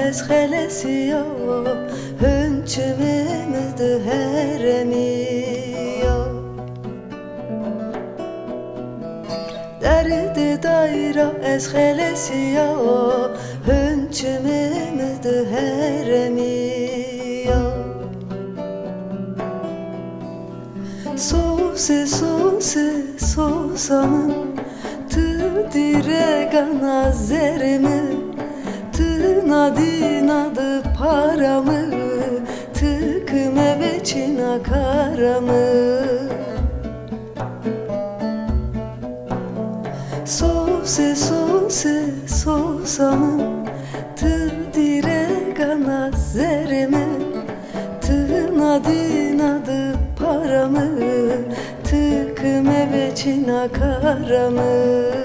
esxelesiyo hünçümümüdü heremiyo Derdi dayra esxelesiyo hünçümümüdü heremiyo Susamın tı diregana zerimi Tı nadinadı paramı Tı kıme beçina karamı Susamın tı diregana zerimi Tı nadinadı paramı Tı kıme beçina karamı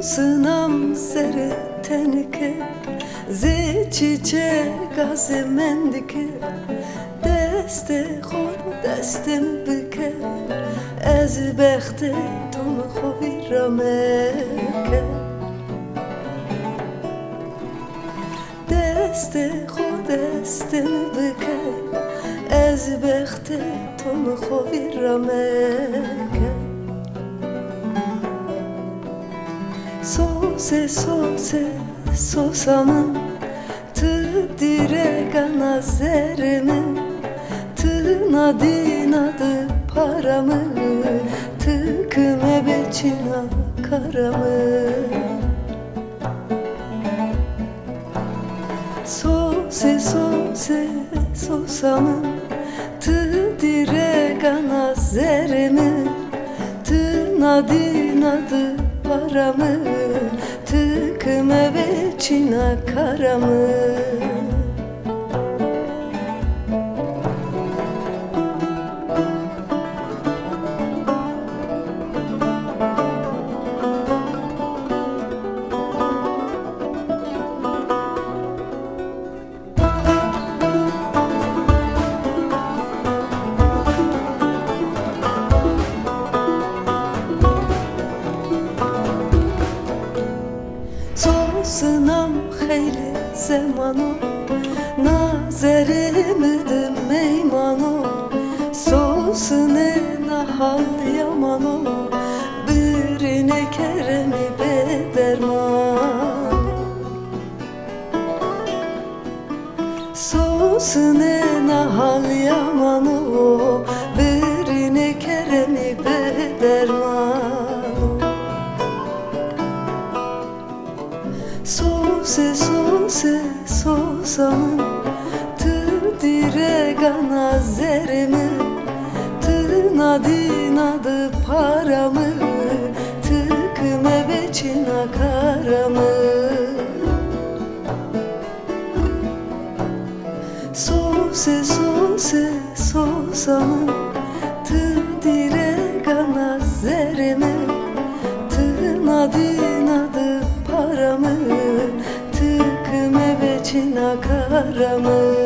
Sınam seri tenike Zi çiçek gazı mendike Deste khor destem bike Ez bexte tom xovi rameke Deste khor destem bike Ez bexte tom xovi rameke Susamın tı diregana zerimi Tı nadinadı paramı Tı kıme beçina karamı Susamın tı diregana zerimi Tı nadinadı paramı Tı kıme beçina karamı Sınam xeyli zemano Nazerimidı meymano Sosune nahal yamano Birine keremi bederman Sosune nahal yamano Birine keremi bederman Susamın tı diregana zerimi Tı nadinadı paramı Tı kıme beçina karamı Susamın tı diregana zerimi Tı nadinadı paramı Tı kıme beçina karamı